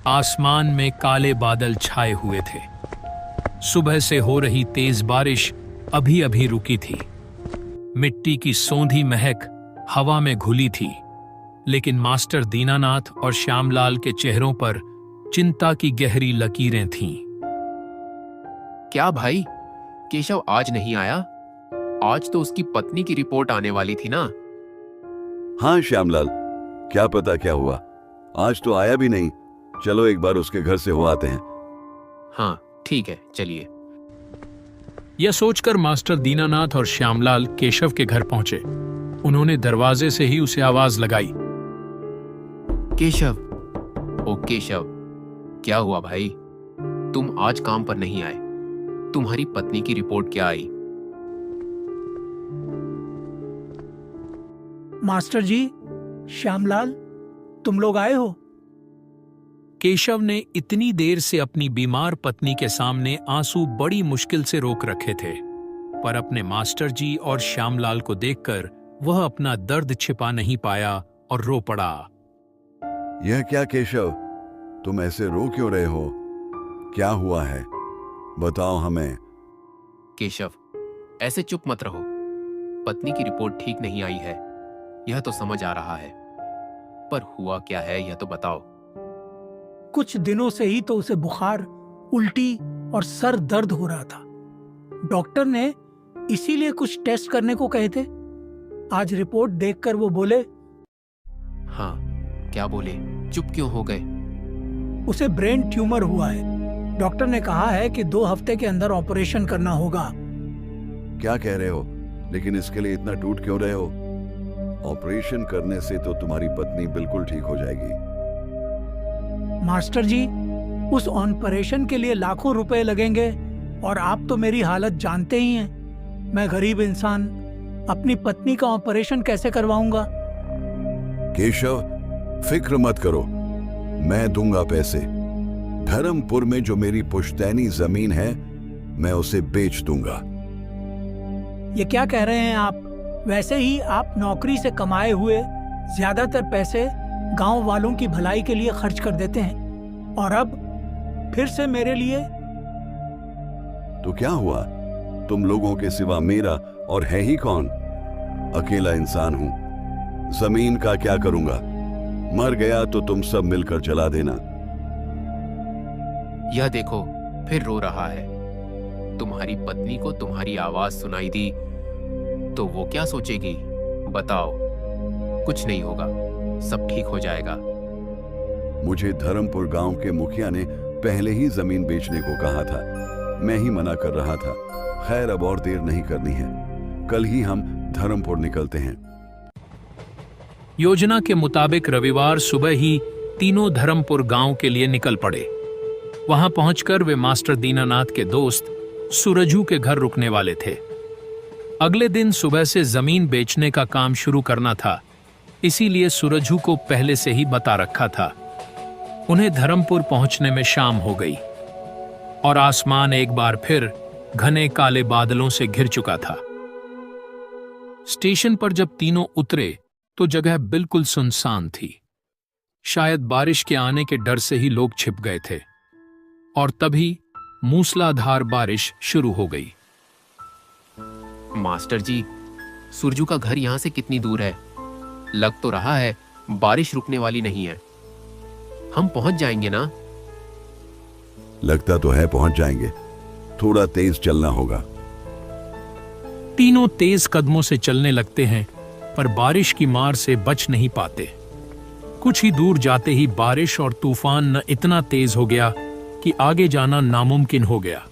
आसमान में काले बादल छाए हुए थे। सुबह से हो रही तेज बारिश अभी अभी रुकी थी। मिट्टी की सौंधी महक हवा में घुली थी, लेकिन मास्टर दीनानाथ और श्यामलाल के चेहरों पर चिंता की गहरी लकीरें थीं। क्या भाई, केशव आज नहीं आया? आज तो उसकी पत्नी की रिपोर्ट आने वाली थी ना? हाँ श्यामलाल, क्या पता क्या हुआ, आज तो आया भी नहीं। चलो एक बार उसके घर से हो आते हैं। हाँ ठीक है, चलिए। यह सोचकर मास्टर दीनानाथ और श्यामलाल केशव के घर पहुंचे। उन्होंने दरवाजे से ही उसे आवाज लगाई। केशव, ओ केशव, क्या हुआ भाई? तुम आज काम पर नहीं आए। तुम्हारी पत्नी की रिपोर्ट क्या आई? मास्टर जी, श्यामलाल, तुम लोग आए हो? केशव ने इतनी देर से अपनी बीमार पत्नी के सामने आंसू बड़ी मुश्किल से रोक रखे थे, पर अपने मास्टर जी और श्यामलाल को देखकर वह अपना दर्द छिपा नहीं पाया और रो पड़ा। यह क्या केशव, तुम ऐसे रो क्यों रहे हो? क्या हुआ है, बताओ हमें। केशव, ऐसे चुप मत रहो। पत्नी की रिपोर्ट ठीक नहीं आई है, यह तो समझ आ रहा है, पर हुआ क्या है यह तो बताओ। कुछ दिनों से ही तो उसे बुखार, उल्टी और सर दर्द हो रहा था। डॉक्टर ने इसीलिए कुछ टेस्ट करने को कहे थे। आज रिपोर्ट देखकर वो बोले। हाँ, क्या बोले? चुप क्यों हो गए? उसे ब्रेन ट्यूमर हुआ है। डॉक्टर ने कहा है कि 2 हफ्ते के अंदर ऑपरेशन करना होगा। क्या कह रहे हो? लेकिन इसके लिए इतना टूट क्यों रहे हो? ऑपरेशन करने से तो तुम्हारी पत्नी बिल्कुल ठीक हो जाएगी। मास्टर जी, उस ऑपरेशन के लिए लाखों रुपए लगेंगे और आप तो मेरी हालत जानते ही हैं। मैं गरीब इंसान अपनी पत्नी का ऑपरेशन कैसे करवाऊंगा? केशव, फिक्र मत करो, मैं दूंगा पैसे। धर्मपुर में जो मेरी पुश्तैनी जमीन है, मैं उसे बेच दूंगा। ये क्या कह रहे हैं आप? वैसे ही आप नौकरी से कमाए हुए ज्यादातर पैसे गांव वालों की भलाई के लिए खर्च कर देते हैं, और अब फिर से मेरे लिए। तो क्या हुआ? तुम लोगों के सिवा मेरा और है ही कौन? अकेला इंसान हूं। जमीन का क्या करूंगा? मर गया तो तुम सब मिलकर जला देना। यह देखो, फिर रो रहा है। तुम्हारी पत्नी को तुम्हारी आवाज सुनाई दी तो वो क्या सोचेगी? बताओ। कुछ नहीं होगा, सब ठीक हो जाएगा। मुझे धर्मपुर गांव के मुखिया ने पहले ही जमीन बेचने को कहा था, मैं ही मना कर रहा था। खैर, अब और देर नहीं करनी है, कल ही हम धर्मपुर निकलते हैं। योजना के मुताबिक रविवार सुबह ही तीनों धर्मपुर गांव के लिए निकल पड़े। वहां पहुंचकर वे मास्टर दीनानाथ के दोस्त सूरजू के घर रुकने वाले थे। अगले दिन सुबह से जमीन बेचने का काम शुरू करना था, इसीलिए सूरजू को पहले से ही बता रखा था। उन्हें धर्मपुर पहुंचने में शाम हो गई और आसमान एक बार फिर घने काले बादलों से घिर चुका था। स्टेशन पर जब तीनों उतरे तो जगह बिल्कुल सुनसान थी। शायद बारिश के आने के डर से ही लोग छिप गए थे, और तभी मूसलाधार बारिश शुरू हो गई। मास्टर जी, सूरजू का घर यहां से कितनी दूर है? लग तो रहा है बारिश रुकने वाली नहीं है। हम पहुंच जाएंगे ना? लगता तो है पहुंच जाएंगे, थोड़ा तेज चलना होगा। तीनों तेज कदमों से चलने लगते हैं, पर बारिश की मार से बच नहीं पाते। कुछ ही दूर जाते ही बारिश और तूफान न इतना तेज हो गया कि आगे जाना नामुमकिन हो गया।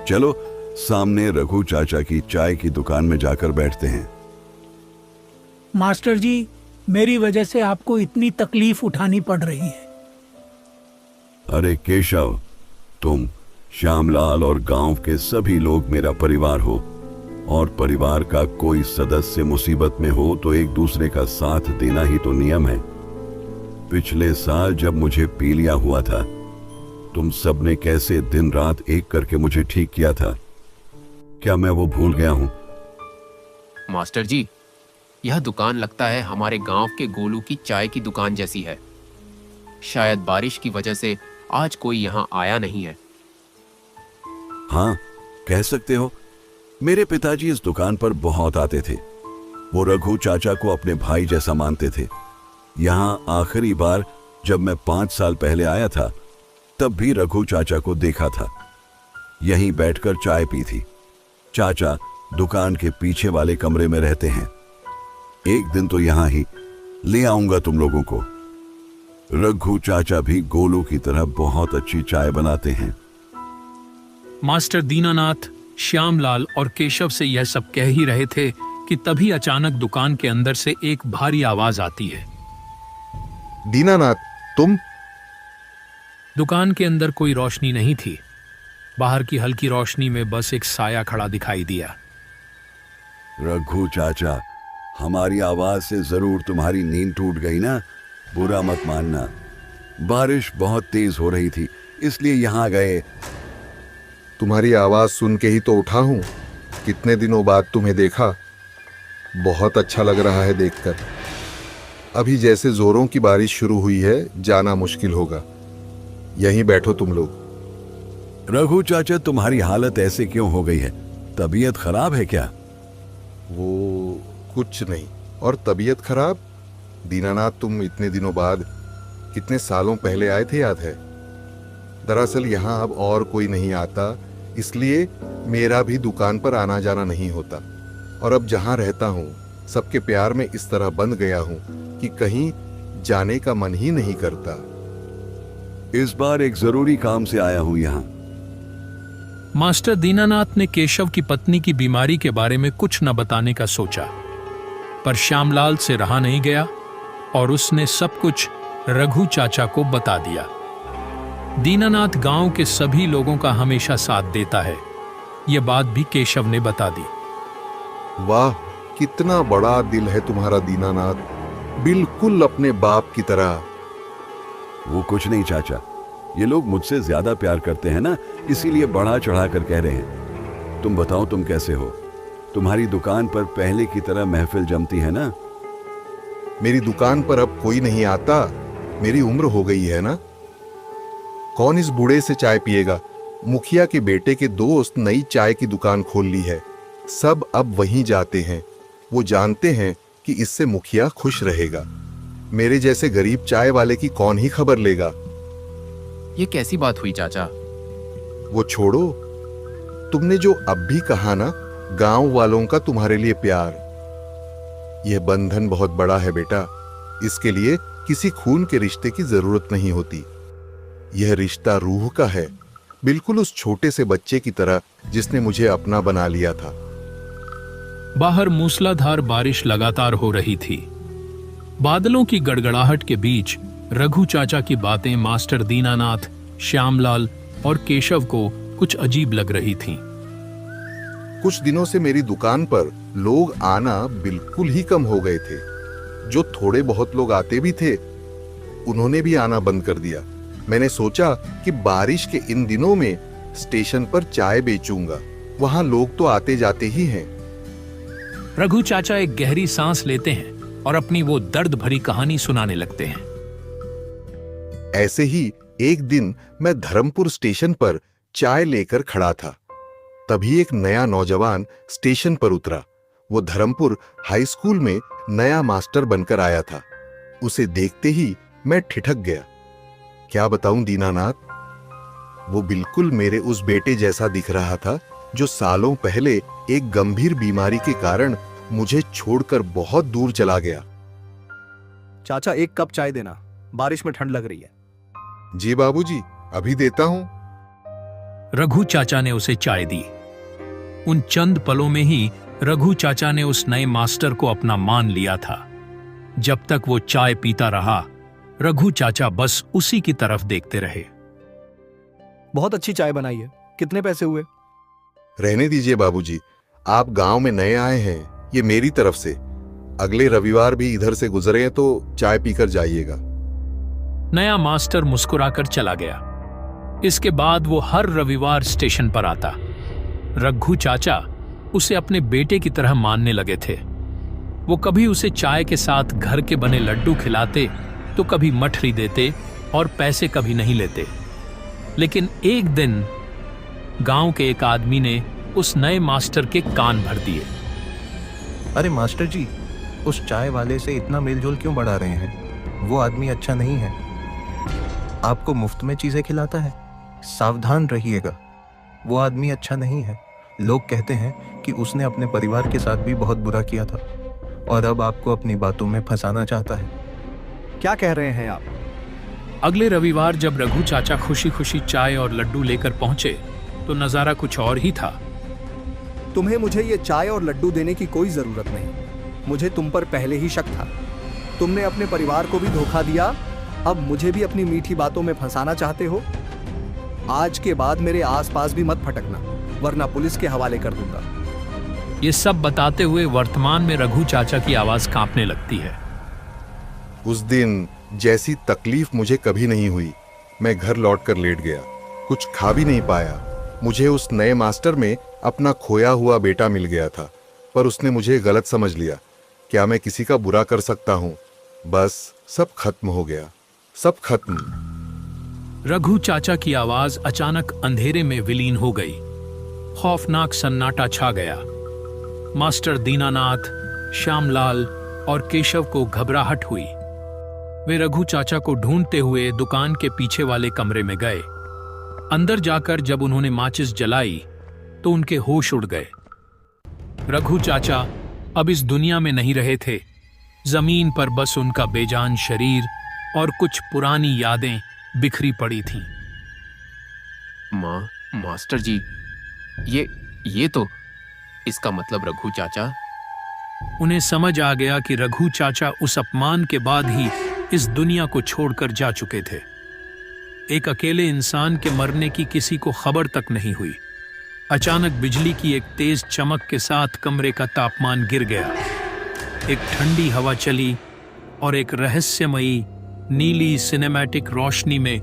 चलो सामने रघु चाचा की चाय की दुकान में जाकर बैठते हैं। मास्टर जी, मेरी वजह से आपको इतनी तकलीफ उठानी पड़ रही है। अरे केशव, तुम, श्यामलाल और गांव के सभी लोग मेरा परिवार हो, और परिवार का कोई सदस्य मुसीबत में हो तो एक दूसरे का साथ देना ही तो नियम है। पिछले साल जब मुझे पीलिया हुआ था, तुम सबने कैसे दिन रात एक करके मुझे ठीक किया था। क्या मैं वो भूल गया हूं? मास्टर जी, यह दुकान लगता है हमारे गांव के गोलू की चाय की दुकान जैसी है। शायद बारिश की वजह से आज कोई यहाँ आया नहीं है। हाँ, कह सकते हो। मेरे पिताजी इस दुकान पर बहुत आते थे। वो रघु चाचा को अपने भाई जैसा मानते थे। यहाँ आखिरी बार जब मैं 5 साल पहले आया था, तब भी रघु चाचा को देखा था। यहीं बैठकर चाय पी थी। चाचा दुकान के पीछे वाले कमरे में रहते हैं। एक दिन तो यहां ही ले आऊंगा तुम लोगों को। रघु चाचा भी गोलू की तरह बहुत अच्छी चाय बनाते हैं। मास्टर दीनानाथ, श्यामलाल और केशव से यह सब कह ही रहे थे कि तभी अचानक दुकान के अंदर से एक भारी आवाज आती है। दीनानाथ, तुम? दुकान के अंदर कोई रोशनी नहीं थी। बाहर की हल्की रोशनी में बस एक साया खड़ा दिखाई दिया। रघु चाचा, हमारी आवाज से जरूर तुम्हारी नींद टूट गई ना? बुरा मत मानना। बारिश बहुत तेज हो रही थी, इसलिए यहां गए। तुम्हारी आवाज सुन के ही तो उठा हूं। कितने दिनों बाद तुम्हें देखा। बहुत अच्छा लग रहा है देखकर। अभी जैसे जोरों की बारिश शुरू हुई है, जाना मुश्किल होगा। यहीं बैठो तुम लोग। रघु चाचा, तुम्हारी हालत ऐसे क्यों हो गई है? तबीयत खराब है क्या? वो कुछ नहीं। और तबीयत खराब? दीनानाथ, तुम इतने दिनों बाद, कितने सालों पहले आए थे, याद है? दरअसल यहाँ अब और कोई नहीं आता, इसलिए मेरा भी दुकान पर आना जाना नहीं होता। और अब जहाँ रहता हूँ, सबके प्यार में इस तरह बंध गया हूँ कि कहीं जाने का मन ही नहीं करता। इस बार एक जरूरी काम से आया हूं यहाँ। मास्टर दीनानाथ ने केशव की पत्नी की बीमारी के बारे में कुछ न बताने का सोचा, पर श्यामलाल से रहा नहीं गया और उसने सब कुछ रघु चाचा को बता दिया। दीनानाथ गांव के सभी लोगों का हमेशा साथ देता है, यह बात भी केशव ने बता दी। वाह, कितना बड़ा दिल है तुम्हारा दीनानाथ, बिल्कुल अपने बाप की तरह। वो कुछ नहीं चाचा, ये लोग मुझसे ज्यादा प्यार करते हैं ना, इसीलिए बढ़ा चढ़ा कर कह रहे हैं। तुम बताओ, तुम कैसे हो? तुम्हारी दुकान पर पहले की तरह महफिल जमती है ना? मेरी दुकान पर अब कोई नहीं आता। मेरी उम्र हो गई है ना। कौन इस बूढ़े से चाय पिएगा? मुखिया के बेटे के दोस्त नई चाय की दुकान खोल ली है। सब अब वहीं जाते हैं। वो जानते हैं कि इससे मुखिया खुश रहेगा। मेरे जैसे गरीब चाय वाले की कौन ही खबर लेगा। ये कैसी बात हुई चाचा? वो छोड़ो। तुमने जो अब भी कहा ना, गांव वालों का तुम्हारे लिए प्यार, यह बंधन बहुत बड़ा है बेटा। इसके लिए किसी खून के रिश्ते की जरूरत नहीं होती। यह रिश्ता रूह का है, बिल्कुल उस छोटे से बच्चे की तरह जिसने मुझे अपना बना लिया था। बाहर मूसलाधार बारिश लगातार हो रही थी। बादलों की गड़गड़ाहट के बीच रघु चाचा की बातें मास्टर दीनानाथ, श्यामलाल और केशव को कुछ अजीब लग रही थीं। कुछ दिनों से मेरी दुकान पर लोग आना बिल्कुल ही कम हो गए थे। जो थोड़े बहुत लोग आते भी थे, उन्होंने भी आना बंद कर दिया। मैंने सोचा कि बारिश के इन दिनों में स्टेशन पर चाय बेचूंगा। वहां लोग तो आते जाते ही हैं। रघु चाचा एक गहरी सांस लेते हैं और अपनी वो दर्द भरी कहानी सुनाने लगते हैं। ऐसे ही एक दिन मैं धर्मपुर स्टेशन पर चाय लेकर खड़ा था। तभी एक नया नौजवान स्टेशन पर उतरा। वो धर्मपुर हाई स्कूल में नया मास्टर बनकर आया था। उसे देखते ही मैं ठिठक गया। क्या बताऊं दीनानाथ, वो बिल्कुल मेरे उस बेटे जैसा दिख रहा था जो सालों पहले एक गंभीर बीमारी के कारण मुझे छोड़कर बहुत दूर चला गया। चाचा, एक कप चाय देना, बारिश में ठंड लग रही है। जी बाबूजी, अभी देता हूं। रघु चाचा ने उसे चाय दी। उन चंद पलों में ही रघु चाचा ने उस नए मास्टर को अपना मान लिया था। जब तक वो चाय पीता रहा, रघु चाचा बस उसी की तरफ देखते रहे। बहुत अच्छी चाय बनाई है। कितने पैसे हुए? रहने दीजिए बाबूजी, आप गांव में नए आए हैं, ये मेरी तरफ से। अगले रविवार भी इधर से गुजरे हैं तो चाय पीकर जाइएगा। नया मास्टर मुस्कुराकर चला गया। इसके बाद वो हर रविवार स्टेशन पर आता। रघु चाचा उसे अपने बेटे की तरह मानने लगे थे। वो कभी उसे चाय के साथ घर के बने लड्डू खिलाते, तो कभी मठरी देते, और पैसे कभी नहीं लेते। लेकिन एक दिन गांव के एक आदमी ने उस नए मास्टर के कान भर दिए। अरे मास्टर जी, उस चाय वाले से इतना मेलजोल क्यों बढ़ा रहे हैं? वो आदमी अच्छा नहीं है, आपको मुफ्त में चीजें खिलाता है। सावधान रहिएगा, वो आदमी अच्छा नहीं है। लोग कहते हैं कि उसने अपने परिवार के साथ भी बहुत बुरा किया था और अब आपको अपनी बातों में फंसाना चाहता है। क्या कह रहे हैं आप? अगले रविवार जब रघु चाचा खुशी खुशी चाय और लड्डू लेकर पहुंचे तो नजारा कुछ और ही था। तुम्हें मुझे ये चाय और लड्डू देने की कोई जरूरत नहीं। मुझे तुम पर पहले ही शक था। तुमने अपने परिवार को भी धोखा दिया, अब मुझे भी अपनी मीठी बातों में फंसाना चाहते हो। आज के बाद मेरे आसपास भी मत फटकना, वरना पुलिस के हवाले कर दूंगा। ये सब बताते हुए वर्तमान में रघु चाचा की आवाज कांपने लगती है। उस दिन जैसी तकलीफ मुझे कभी नहीं हुई। मैं घर लौटकर लेट गया, कुछ खा भी नहीं पाया। मुझे उस नए मास्टर में अपना खोया हुआ बेटा मिल गया था, पर उसने मुझे गलत समझ लिया। क्या मैं किसी का बुरा कर सकता हूं? बस सब खत्म हो गया, सब खत्म। रघु चाचा की आवाज अचानक अंधेरे में विलीन हो गई। खौफनाक सन्नाटा छा गया। मास्टर दीनानाथ, श्यामलाल और केशव को घबराहट हुई। वे रघु चाचा को ढूंढते हुए दुकान के पीछे वाले कमरे में गए। अंदर जाकर जब उन्होंने माचिस जलाई तो उनके होश उड़ गए। रघु चाचा अब इस दुनिया में नहीं रहे थे। जमीन पर बस उनका बेजान शरीर और कुछ पुरानी यादें बिखरी पड़ी थीं। मास्टर जी, ये तो इसका मतलब रघु चाचा। उन्हें समझ आ गया कि रघु चाचा उस अपमान के बाद ही इस दुनिया को छोड़कर जा चुके थे। एक अकेले इंसान के मरने की किसी को खबर तक नहीं हुई। अचानक बिजली की एक तेज चमक के साथ कमरे का तापमान गिर गया। एक ठंडी हवा चली और एक रहस्यमयी नीली सिनेमैटिक रोशनी में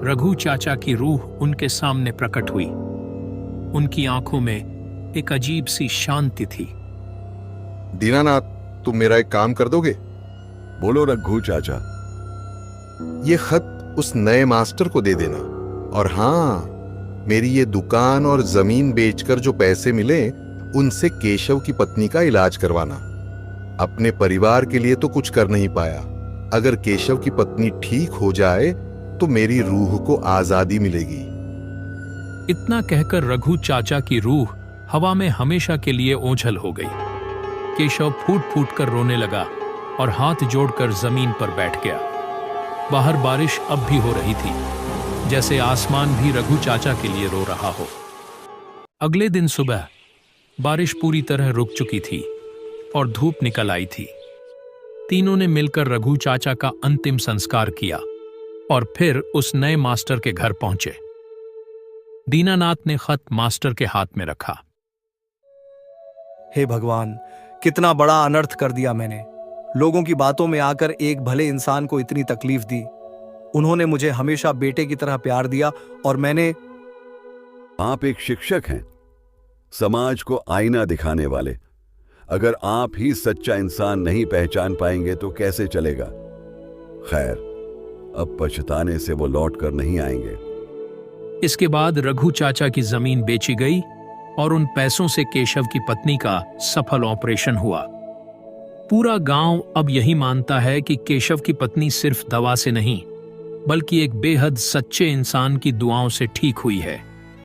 रघु चाचा की रूह उनके सामने प्रकट हुई। उनकी आंखों में एक अजीब सी शांति थी। दीनानाथ, तुम मेरा एक काम कर दोगे? बोलो रघु चाचा। ये खत उस नए मास्टर को दे देना, और हाँ, मेरी ये दुकान और जमीन बेचकर जो पैसे मिले उनसे केशव की पत्नी का इलाज करवाना। अपने परिवार के लिए तो कुछ कर नहीं पाया, अगर केशव की पत्नी ठीक हो जाए तो मेरी रूह को आजादी मिलेगी। इतना कहकर रघु चाचा की रूह हवा में हमेशा के लिए ओझल हो गई। केशव फूट फूट कर रोने लगा और हाथ जोड़कर जमीन पर बैठ गया। बाहर बारिश अब भी हो रही थी, जैसे आसमान भी रघु चाचा के लिए रो रहा हो। अगले दिन सुबह बारिश पूरी तरह रुक चुकी थी और धूप निकल आई थी। तीनों ने मिलकर रघु चाचा का अंतिम संस्कार किया और फिर उस नए मास्टर के घर पहुंचे। दीनानाथ ने खत मास्टर के हाथ में रखा। हे भगवान, कितना बड़ा अनर्थ कर दिया मैंने। लोगों की बातों में आकर एक भले इंसान को इतनी तकलीफ दी। उन्होंने मुझे हमेशा बेटे की तरह प्यार दिया और मैंने। आप एक शिक्षक हैं, समाज को आईना दिखाने वाले। अगर आप ही सच्चा इंसान नहीं पहचान पाएंगे तो कैसे चलेगा? खैर, अब पछताने से वो लौट कर नहीं आएंगे। इसके बाद रघु चाचा की जमीन बेची गई और उन पैसों से केशव की पत्नी का सफल ऑपरेशन हुआ। पूरा गांव अब यही मानता है कि केशव की पत्नी सिर्फ दवा से नहीं, बल्कि एक बेहद सच्चे इंसान की दुआओं से ठीक हुई है।